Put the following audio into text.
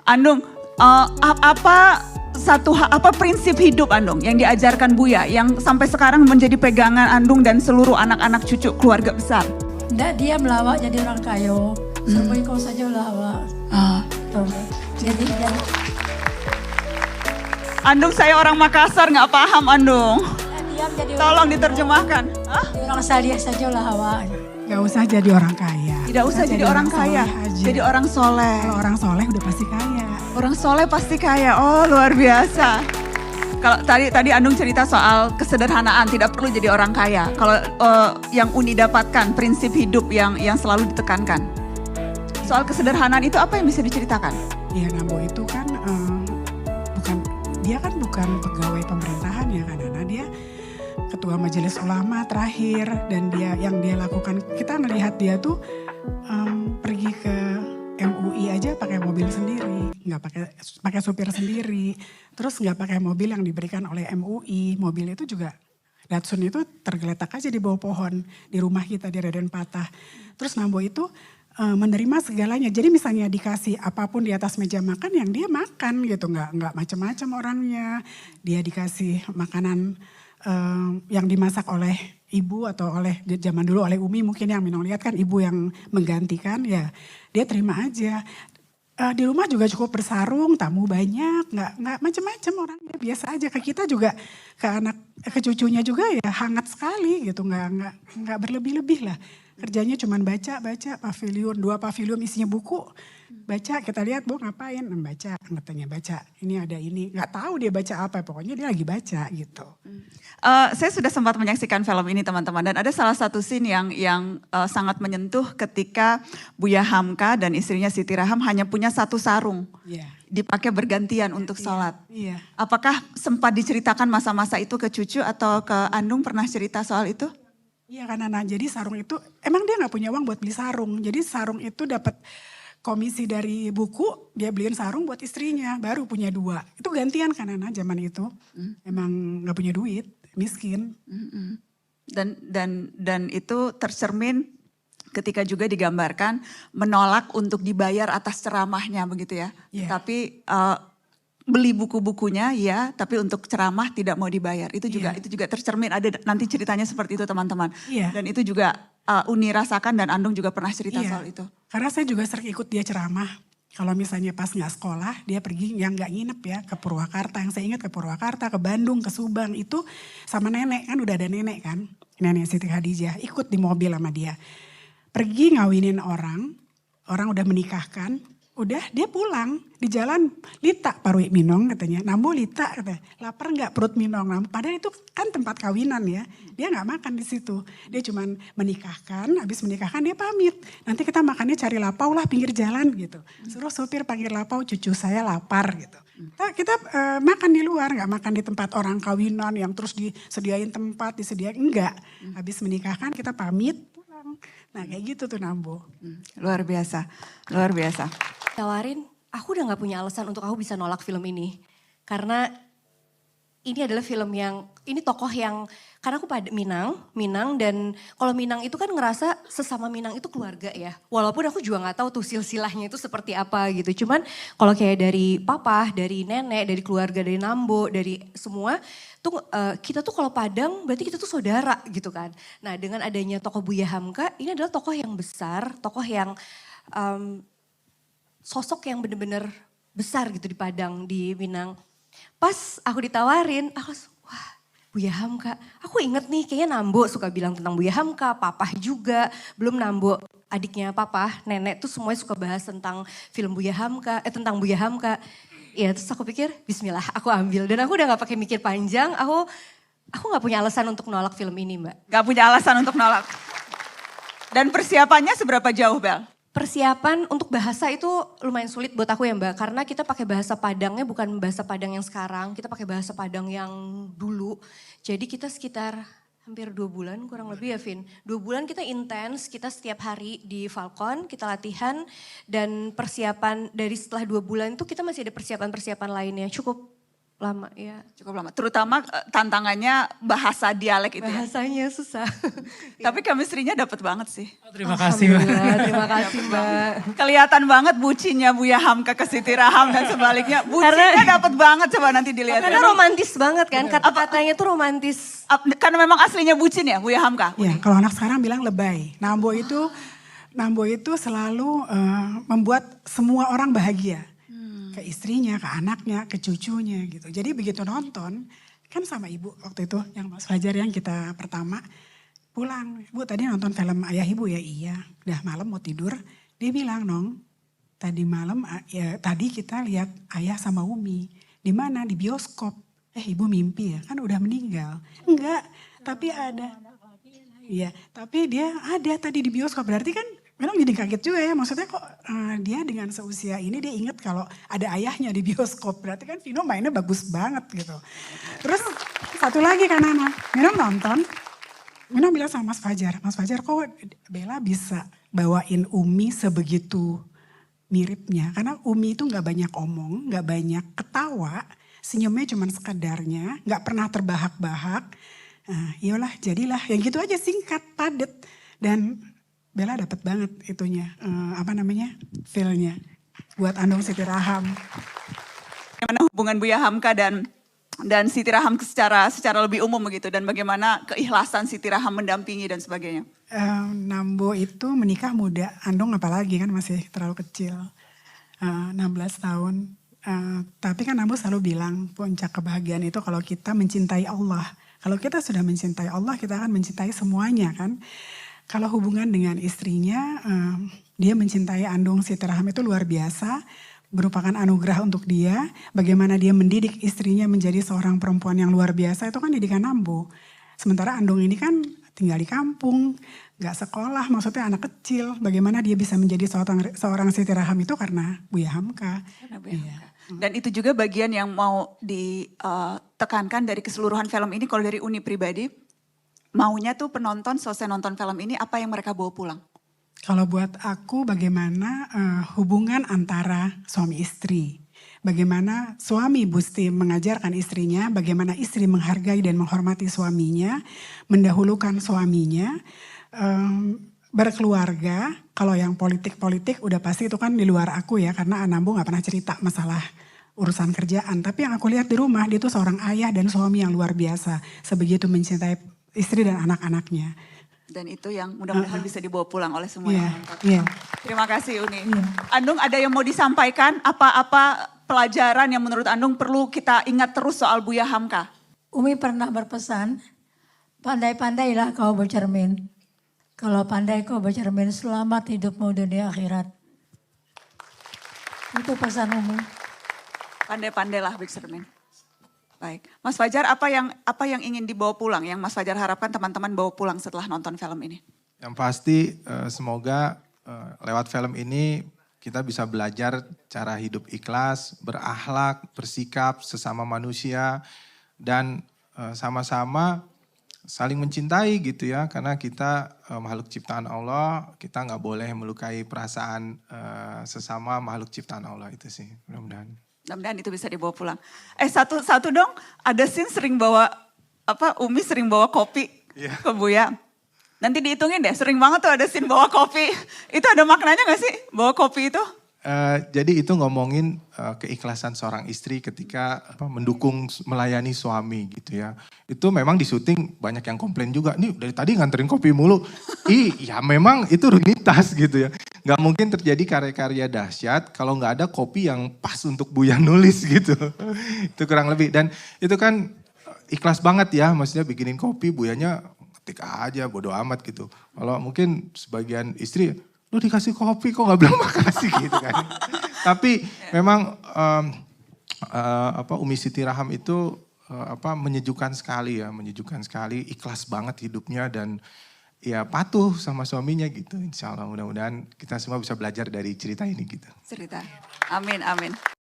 Andung, apa prinsip hidup Andung yang diajarkan Buya yang sampai sekarang menjadi pegangan Andung dan seluruh anak-anak cucu keluarga besar? Nggak, dia melawak jadi orang kaya. Semua kau saja lawak. Jadi Andung, saya orang Makassar, nggak paham Andung. diam jadi Tolong diterjemahkan. orang salih saja lawak. Gak usah jadi orang kaya. Tidak usah jadi orang kaya, soleh aja. jadi orang soleh. Kalau orang soleh udah pasti kaya. Orang soleh pasti kaya. Oh, luar biasa. Kalau tadi Andung cerita soal kesederhanaan, tidak perlu jadi orang kaya. Kalau yang Uni dapatkan prinsip hidup yang selalu ditekankan. Soal kesederhanaan itu apa yang bisa diceritakan? Iya, Nambo itu kan bukan pegawai pemerintahan ya kan, Nana. Dia ketua majelis ulama terakhir, dan yang dia lakukan, kita ngelihat dia tuh pergi ke MUI aja pakai mobil sendiri, nggak pakai supir sendiri, terus nggak pakai mobil yang diberikan oleh MUI. Mobil itu juga Datsun itu tergeletak aja di bawah pohon di rumah kita di Raden Patah. Terus Nambo itu menerima segalanya. Jadi misalnya dikasih apapun di atas meja makan, yang dia makan gitu, nggak macam-macam orangnya. Dia dikasih makanan yang dimasak oleh ibu atau oleh zaman dulu oleh Umi, mungkin yang Minong lihat kan ibu yang menggantikan, ya dia terima aja. Di rumah juga cukup bersarung, tamu banyak, nggak macam-macam orangnya, biasa aja. Ke kita juga, ke cucunya juga ya hangat sekali gitu, nggak berlebih-lebih lah. Kerjanya cuma baca pavilion, 2 pavilion isinya buku. Baca, kita lihat, Bu ngapain? Baca, katanya baca. Ini ada ini, nggak tahu dia baca apa, pokoknya dia lagi baca gitu. Saya sudah sempat menyaksikan film ini teman-teman, dan ada salah satu scene yang sangat menyentuh ketika Buya Hamka dan istrinya Siti Raham hanya punya satu sarung. Yeah. Dipakai bergantian untuk sholat. Iya. Apakah sempat diceritakan masa-masa itu ke cucu atau ke Andung, pernah cerita soal itu? Iya kan Nana, jadi sarung itu, emang dia gak punya uang buat beli sarung. Jadi sarung itu dapat komisi dari buku, dia beliin sarung buat istrinya, baru punya 2. Itu gantian kan Nana zaman itu. Emang gak punya duit, miskin. Dan itu tercermin ketika juga digambarkan menolak untuk dibayar atas ceramahnya begitu ya. Yeah. Tapi beli buku-bukunya ya, tapi untuk ceramah tidak mau dibayar. Itu juga tercermin, ada nanti ceritanya seperti itu teman-teman. Yeah. Dan itu juga Uni rasakan dan Andung juga pernah cerita soal itu. Karena saya juga sering ikut dia ceramah. Kalau misalnya pas gak sekolah, dia pergi yang gak nginep ya ke Purwakarta. Yang saya ingat ke Purwakarta, ke Bandung, ke Subang. Itu sama nenek, kan udah ada nenek kan. Nenek Siti Khadijah, ikut di mobil sama dia. Pergi ngawinin orang udah menikahkan. Udah dia pulang, di jalan Lita Parwi Minong katanya, Nambo Lita katanya, lapar gak perut Minong? Padahal itu kan tempat kawinan ya, dia gak makan di situ. Dia cuman menikahkan, habis menikahkan dia pamit. Nanti kita makannya cari lapau lah pinggir jalan gitu. Suruh supir panggil lapau, cucu saya lapar gitu. Kita makan di luar, gak makan di tempat orang kawinan yang terus disediain tempat, enggak. Habis menikahkan kita pamit pulang. Nah kayak gitu tuh Nambo. Luar biasa, luar biasa. Tawarin, aku udah gak punya alasan untuk aku bisa nolak film ini. Karena ini adalah film yang, ini tokoh yang, karena aku pada Minang dan kalau Minang itu kan ngerasa sesama Minang itu keluarga ya. Walaupun aku juga gak tahu tuh silsilahnya itu seperti apa gitu. Cuman kalau kayak dari papa, dari nenek, dari keluarga, dari Nambo, dari semua, tuh kita tuh kalau Padang berarti kita tuh saudara gitu kan. Nah dengan adanya tokoh Buya Hamka, ini adalah tokoh yang besar, tokoh yang sosok yang bener-bener besar gitu di Padang, di Minang. Pas aku ditawarin, aku wah Buya Hamka. Aku inget nih kayaknya Nambo suka bilang tentang Buya Hamka, papa juga. Belum Nambo, adiknya papa, nenek tuh semuanya suka bahas tentang film Buya Hamka, tentang Buya Hamka. Ya terus aku pikir bismillah aku ambil. Dan aku udah gak pakai mikir panjang, aku gak punya alasan untuk nolak film ini Mbak. Gak punya alasan untuk nolak. Dan persiapannya seberapa jauh Bel? Persiapan untuk bahasa itu lumayan sulit buat aku ya Mbak. Karena kita pakai bahasa Padangnya bukan bahasa Padang yang sekarang. Kita pakai bahasa Padang yang dulu. Jadi kita sekitar hampir 2 bulan kurang lebih ya Vin. 2 bulan kita intens, kita setiap hari di Falcon, kita latihan. Dan persiapan dari setelah 2 bulan itu kita masih ada persiapan-persiapan lainnya. Cukup lama ya. Cukup lama. Terutama tantangannya bahasa dialek itu ya. Bahasanya susah. Tapi chemistry-nya dapet banget sih. Terima kasih Mbak. Alhamdulillah, terima kasih Mbak. Kelihatan banget bucinnya Buya Hamka ke Siti Raham dan sebaliknya. Bucinnya dapet banget, coba nanti dilihat. Karena romantis banget kan, kata-katanya tuh romantis. Karena memang aslinya bucin ya Buya Hamka? Ya, kalau anak sekarang bilang lebay. Nambo itu selalu membuat semua orang bahagia. Ke istrinya, ke anaknya, ke cucunya gitu. Jadi begitu nonton, kan sama ibu waktu itu yang Mas Fajar yang kita pertama pulang. Bu tadi nonton film Ayah Ibu ya? Iya. Udah malam mau tidur. Dia bilang, Nong, tadi malam ya tadi kita lihat Ayah sama Umi. Di mana? Di bioskop. Ibu mimpi ya? Kan udah meninggal. Enggak, tapi ada. Iya, tapi dia ada tadi di bioskop. Berarti kan memang jadi kaget juga ya. Maksudnya kok dia dengan seusia ini dia ingat kalau ada ayahnya di bioskop. Berarti kan Vino mainnya bagus banget gitu. Terus satu lagi kan Nana, Mino nonton. Mino bilang sama Mas Fajar kok Bella bisa bawain Umi sebegitu miripnya. Karena Umi itu gak banyak omong, gak banyak ketawa. Senyumnya cuma sekedarnya, gak pernah terbahak-bahak. Iyalah jadilah, yang gitu aja singkat, padet. Dan Bella dapat banget itunya, feel-nya buat Andung Siti Raham. Bagaimana hubungan Buya Hamka dan Siti Raham secara lebih umum begitu, dan bagaimana keikhlasan Siti Raham mendampingi dan sebagainya? Nambo itu menikah muda, Andung apalagi kan masih terlalu kecil, 16 tahun. Tapi kan Nambo selalu bilang puncak kebahagiaan itu kalau kita mencintai Allah. Kalau kita sudah mencintai Allah, kita akan mencintai semuanya kan. Kalau hubungan dengan istrinya, dia mencintai Andung Siti Raham itu luar biasa. Merupakan anugerah untuk dia. Bagaimana dia mendidik istrinya menjadi seorang perempuan yang luar biasa, itu kan didikan Nambo. Sementara Andung ini kan tinggal di kampung, gak sekolah, maksudnya anak kecil. Bagaimana dia bisa menjadi seorang Siti Raham itu karena Buya Hamka. Iya. Dan itu juga bagian yang mau ditekankan dari keseluruhan film ini. Kalau dari Uni pribadi, maunya tuh penonton selesai nonton film ini apa yang mereka bawa pulang? Kalau buat aku bagaimana hubungan antara suami istri. Bagaimana suami mesti mengajarkan istrinya, bagaimana istri menghargai dan menghormati suaminya, mendahulukan suaminya, berkeluarga. Kalau yang politik-politik udah pasti itu kan di luar aku ya, karena Nambo gak pernah cerita masalah urusan kerjaan. Tapi yang aku lihat di rumah, dia tuh seorang ayah dan suami yang luar biasa. Sebegitu mencintai istri dan anak-anaknya. Dan itu yang mudah-mudahan bisa dibawa pulang oleh semua yang nonton. Yeah. Terima kasih Uni. Andung, ada yang mau disampaikan? Apa-apa pelajaran yang menurut Andung perlu kita ingat terus soal Buya Hamka? Umi pernah berpesan, pandai-pandailah kau bercermin. Kalau pandai kau bercermin, selamat hidupmu dunia akhirat. Itu pesan Umi. Pandai-pandailah bercermin. Baik, Mas Fajar, apa yang ingin dibawa pulang, yang Mas Fajar harapkan teman-teman bawa pulang setelah nonton film ini? Yang pasti semoga lewat film ini kita bisa belajar cara hidup ikhlas, berakhlak, bersikap sesama manusia, dan sama-sama saling mencintai gitu ya. Karena kita makhluk ciptaan Allah, kita nggak boleh melukai perasaan sesama makhluk ciptaan Allah, itu sih mudah-mudahan. Mudah-mudahan itu bisa dibawa pulang. Satu dong, ada scene sering bawa, Umi sering bawa kopi ke Buya. Nanti dihitungin deh, sering banget tuh ada scene bawa kopi. Itu ada maknanya gak sih, bawa kopi itu? Jadi itu ngomongin keikhlasan seorang istri ketika mendukung, melayani suami gitu ya. Itu memang di syuting banyak yang komplain juga, nih dari tadi nganterin kopi mulu. Ya memang itu rutinitas gitu ya. Gak mungkin terjadi karya-karya dahsyat kalau gak ada kopi yang pas untuk Buya nulis gitu. Itu kurang lebih, dan itu kan ikhlas banget ya, maksudnya bikinin kopi, Buyanya ketik aja bodo amat gitu. Kalau mungkin sebagian istri, lu dikasih kopi kok gak bilang makasih gitu kan. Tapi memang Umi Siti Raham itu menyejukkan sekali ya, menyejukkan sekali, ikhlas banget hidupnya dan ya patuh sama suaminya gitu. Insya Allah mudah-mudahan kita semua bisa belajar dari cerita ini gitu. Cerita, amin, amin.